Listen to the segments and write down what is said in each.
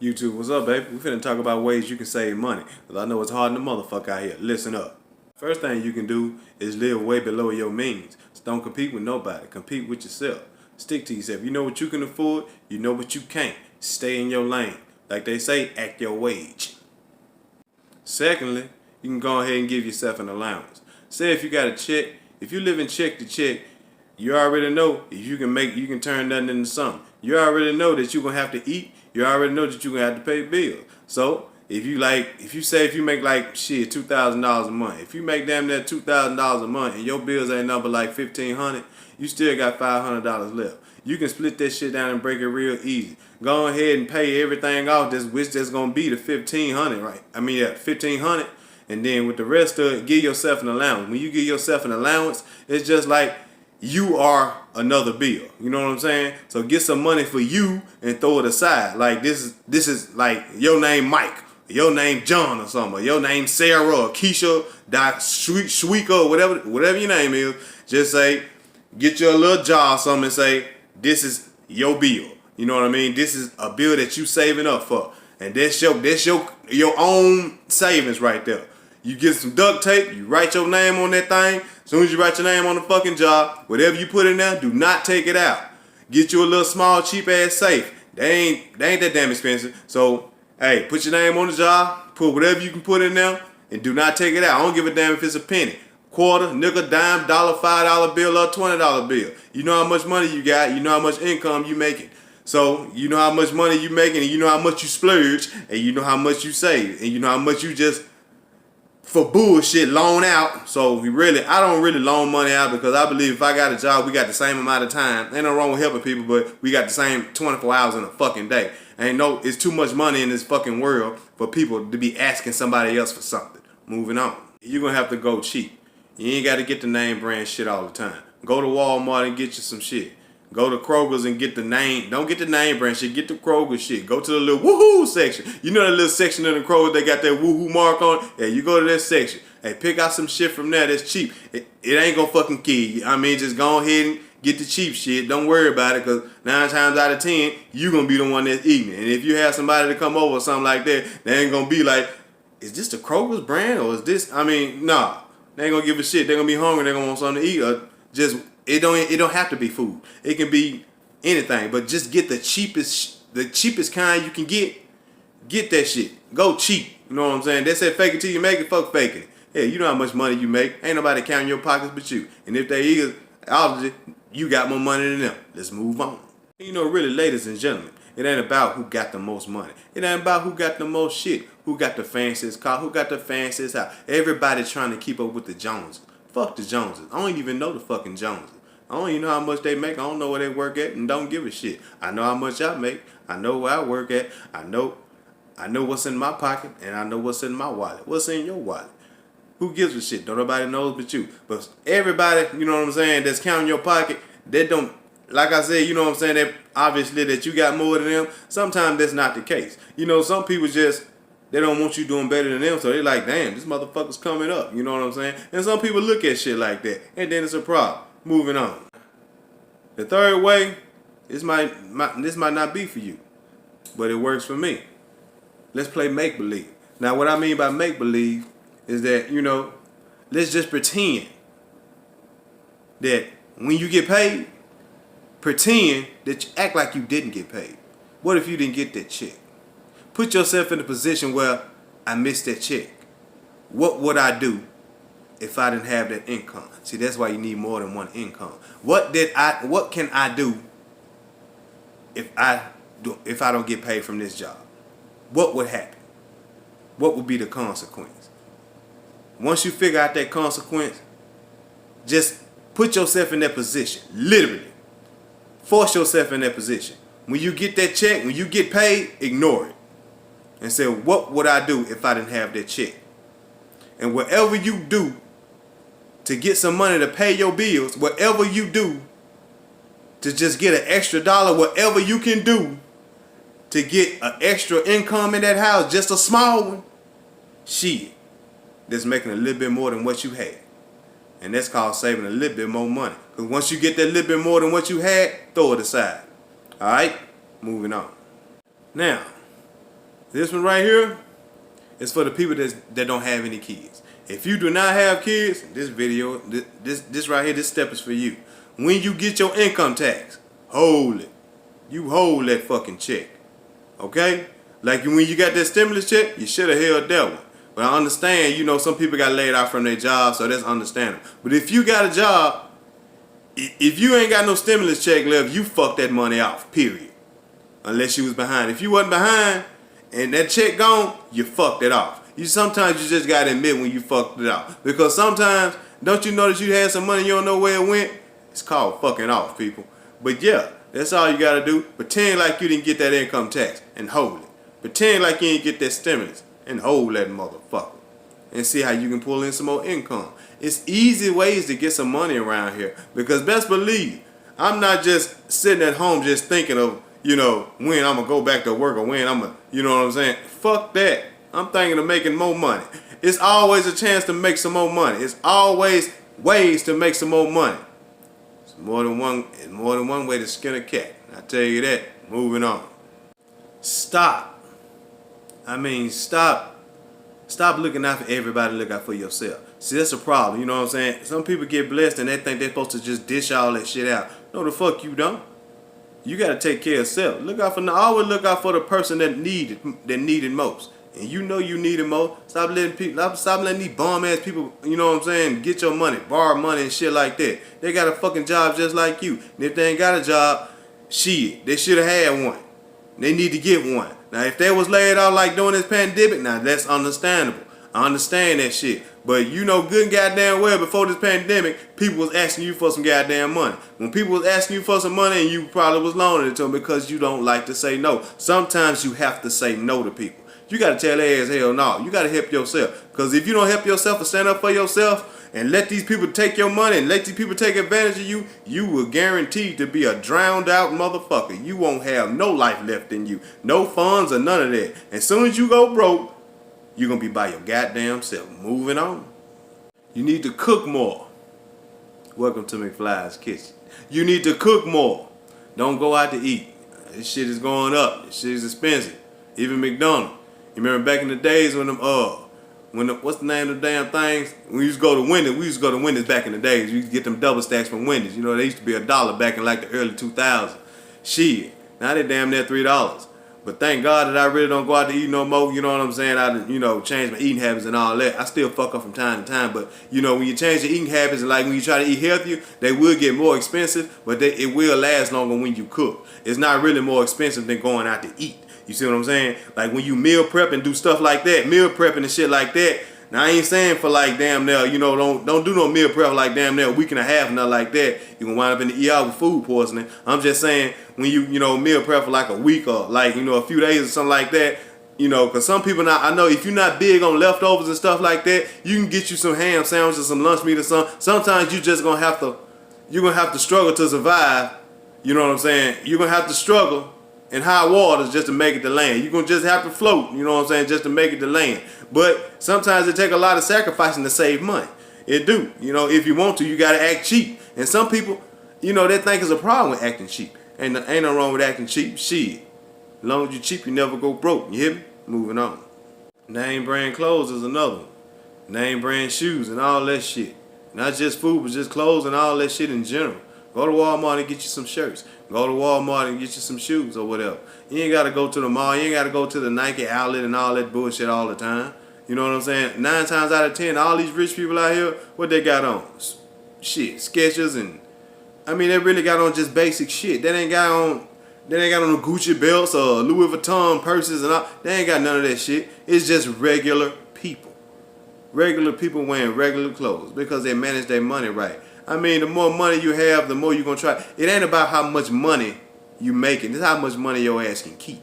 YouTube, what's up, baby? We finna talk about ways you can save money. Cause I know it's hard in the motherfucker out here. Listen up. First thing you can do is live way below your means. So don't compete with nobody. Compete with yourself. Stick to yourself. You know what you can afford. You know what you can't. Stay in your lane. Like they say, act your wage. Secondly, you can go ahead and give yourself an allowance. Say if you got a check, if you live in check to check, you already know if you can turn nothing into something. You already know that you're gonna have to eat. You already know that you're gonna have to pay bills. So if you make like shit $2,000 a month, if you make damn near $2,000 a month and your bills ain't number like $1,500, you still got $500 left. You can split that shit down and break it real easy. Go ahead and pay everything off. Which that's gonna be the $1,500, right? I mean, yeah, $1,500, and then with the rest of it, give yourself an allowance. When you give yourself an allowance, it's just like you are another bill. You know what I'm saying? So get some money for you and throw it aside. Like this is like your name Mike, your name John or something, or your name Sarah or Keisha, Doc Shweka, whatever your name is. Just say, get you a little jar or something and say, this is your bill. You know what I mean? This is a bill that you saving up for. And that's your own savings right there. You get some duct tape, you write your name on that thing. As soon as you write your name on the fucking jar, whatever you put in there, do not take it out. Get you a little small, cheap ass safe. They ain't that damn expensive. So, hey, put your name on the jar, put whatever you can put in there, and do not take it out. I don't give a damn if it's a penny, quarter, nickel, dime, dollar, $5 bill, or $20 bill. You know how much money you got, you know how much income you making. So you know how much money you making, and you know how much you splurge, and you know how much you save, and you know how much you just for bullshit loan out. So I don't really loan money out because I believe if I got a job, we got the same amount of time. Ain't no wrong with helping people, but we got the same 24 hours in a fucking day. It's too much money in this fucking world for people to be asking somebody else for something. Moving on. You're gonna have to go cheap. You ain't gotta get the name brand shit all the time. Go to Walmart and get you some shit. Go to Kroger's and get the name. Don't get the name brand shit. Get the Kroger shit. Go to the little woohoo section. You know the little section in the Kroger they got that woohoo mark on? Yeah, you go to that section. Hey, pick out some shit from there that's cheap. It ain't gonna fucking kill you. I mean, just go ahead and get the cheap shit. Don't worry about it, because 9 times out of 10, you gonna be the one that's eating it. And if you have somebody to come over or something like that, they ain't gonna be like, is this the Kroger's brand or is this? I mean, nah. They ain't gonna give a shit. They're gonna be hungry. They're gonna want something to eat, or just. It don't have to be food. It can be anything, but just get the cheapest kind you can get. Get that shit. Go cheap. You know what I'm saying? They said fake it till you make it. Fuck faking it. Yeah, you know how much money you make. Ain't nobody counting your pockets but you. And if they is, obviously you got more money than them. Let's move on. You know, really, ladies and gentlemen, it ain't about who got the most money. It ain't about who got the most shit. Who got the fanciest car? Who got the fanciest house? Everybody trying to keep up with the Joneses. Fuck the Joneses. I don't even know the fucking Joneses. I don't even know how much they make. I don't know where they work at, and don't give a shit. I know how much I make. I know where I work at. I know what's in my pocket, and I know what's in my wallet. What's in your wallet? Who gives a shit? Don't nobody knows but you. But everybody, you know what I'm saying, that's counting your pocket, they don't, like I said, you know what I'm saying, that obviously that you got more than them. Sometimes that's not the case. You know, some people just, they don't want you doing better than them, so they're like, damn, this motherfucker's coming up. You know what I'm saying? And some people look at shit like that, and then it's a problem. Moving on. The third way, this might not be for you, but it works for me. Let's play make-believe. Now, what I mean by make-believe is that, you know, let's just pretend that when you get paid, pretend that you act like you didn't get paid. What if you didn't get that check? Put yourself in a position where I missed that check. What would I do if I didn't have that income? See, that's why you need more than one income. What can I do if I don't get paid from this job? What would happen? What would be the consequence? Once you figure out that consequence, just put yourself in that position. Literally. Force yourself in that position. When you get that check, when you get paid, ignore it. And say, what would I do if I didn't have that check? And whatever you do to get some money to pay your bills, whatever you do to just get an extra dollar, whatever you can do to get an extra income in that house, just a small one, shit, that's making a little bit more than what you had. And that's called saving a little bit more money. Because once you get that little bit more than what you had, throw it aside. Alright? Moving on. Now, This one right here is for the people that don't have any kids. If you do not have kids, this video, this right here, this step is for you. When you get your income tax, hold it. You hold that fucking check. Okay? Like when you got that stimulus check, you should have held that one. But I understand, you know, some people got laid out from their job, so that's understandable. But if you got a job, if you ain't got no stimulus check left, you fuck that money off, period. Unless you was behind. If you wasn't behind and that check gone, you fucked it off. Sometimes you just gotta admit when you fucked it off. Because sometimes, don't you know that you had some money, you don't know where it went? It's called fucking off, people. But yeah, that's all you gotta do. Pretend like you didn't get that income tax and hold it. Pretend like you didn't get that stimulus and hold that motherfucker. And see how you can pull in some more income. It's easy ways to get some money around here. Because best believe, I'm not just sitting at home just thinking of, you know, when I'm gonna go back to work or when I'm gonna, you know what I'm saying? Fuck that. I'm thinking of making more money. It's always a chance to make some more money. It's always ways to make some more money. It's more than one way to skin a cat. I tell you that. Moving on. Stop. Stop looking out for everybody. Look out for yourself. See, that's a problem. You know what I'm saying? Some people get blessed and they think they're supposed to just dish all that shit out. No, the fuck you don't. You gotta take care of yourself. Always look out for the person that needed most. And you know you need it most. Stop letting these bum ass people, you know what I'm saying, get your money, borrow money and shit like that. They got a fucking job just like you. And if they ain't got a job, shit, they should have had one. They need to get one. Now if they was laid out like during this pandemic, now that's understandable. I understand that shit. But you know good and goddamn well before this pandemic, people was asking you for some goddamn money. When people was asking you for some money and you probably was loaning it to them because you don't like to say no. Sometimes you have to say no to people. You got to tell their ass hell no. You got to help yourself. Because if you don't help yourself and stand up for yourself and let these people take your money and let these people take advantage of you, you will guarantee to be a drowned out motherfucker. You won't have no life left in you. No funds or none of that. As soon as you go broke, you're going to be by your goddamn self. Moving on. You need to cook more. Welcome to McFly's Kitchen. You need to cook more. Don't go out to eat. This shit is going up. This shit is expensive. Even McDonald's. You remember back in the days when what's the name of the damn things? We used to go to Wendy's back in the days. We used to get them double stacks from Wendy's. You know, they used to be $1 back in like the early 2000s. Shit. Now they damn near $3. But thank God that I really don't go out to eat no more. You know what I'm saying? I, you know, change my eating habits and all that. I still fuck up from time to time. But, you know, when you change your eating habits and like when you try to eat healthier, they will get more expensive. But it will last longer when you cook. It's not really more expensive than going out to eat. You see what I'm saying? Like when you meal prep and do stuff like that, meal prepping and shit like that. Now I ain't saying for like damn near, you know, don't do no meal prep like damn near a week and a half, nothing like that. You can wind up in the ER with food poisoning. I'm just saying when you know, meal prep for like a week or like, you know, a few days or something like that, you know, because some people I know if you're not big on leftovers and stuff like that, you can get you some ham sandwiches, some lunch meat or something. Sometimes you just gonna have to struggle to survive. You know what I'm saying? You're gonna have to struggle in high waters just to make it to land. You're going to just have to float, you know what I'm saying, just to make it to land. But sometimes it take a lot of sacrificing to save money. It do. You know, if you want to, you got to act cheap. And some people, you know, they think it's a problem with acting cheap. Ain't no wrong with acting cheap. Shit. As long as you cheap, you never go broke. You hear me? Moving on. Name brand clothes is another one. Name brand shoes and all that shit. Not just food, but just clothes and all that shit in general. Go to Walmart and get you some shirts. Go to Walmart and get you some shoes or whatever. You ain't got to go to the mall. You ain't got to go to the Nike outlet and all that bullshit all the time. You know what I'm saying? 9 times out of 10, all these rich people out here, what they got on? Shit, Skechers and, I mean, they really got on just basic shit. They ain't got on no Gucci belts or Louis Vuitton purses and all. They ain't got none of that shit. It's just regular people. Regular people wearing regular clothes because they manage their money right. I mean, the more money you have, the more you're going to try. It ain't about how much money you making. It's how much money your ass can keep.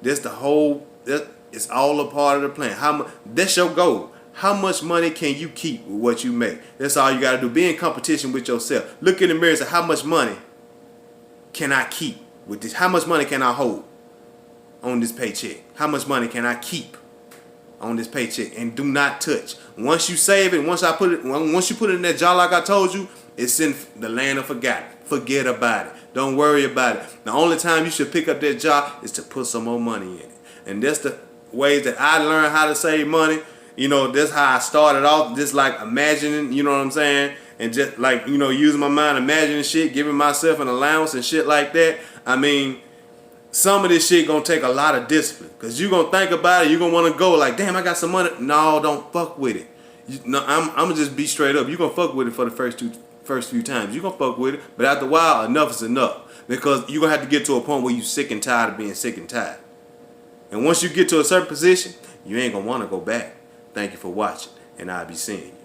It's all a part of the plan. That's your goal. How much money can you keep with what you make? That's all you got to do. Be in competition with yourself. Look in the mirror and say, how much money can I keep with this? How much money can I hold on this paycheck? How much money can I keep on this paycheck? And do not touch. Once you save it, once you put it in that jar like I told you, it's in the land of forgotten. Forget about it. Don't worry about it. The only time you should pick up that job is to put some more money in it. And that's the ways that I learned how to save money. You know, that's how I started off, just like imagining, you know what I'm saying? And just like, you know, using my mind, imagining shit, giving myself an allowance and shit like that. I mean, some of this shit gonna take a lot of discipline. Cause you gonna think about it, you gonna wanna go like, damn, I got some money. No, don't fuck with it. I'm gonna just be straight up. You gonna fuck with it for the first few times. You gonna fuck with it, but after a while, enough is enough. Because you gonna have to get to a point where you sick and tired of being sick and tired. And once you get to a certain position, you ain't gonna wanna go back. Thank you for watching, and I'll be seeing you.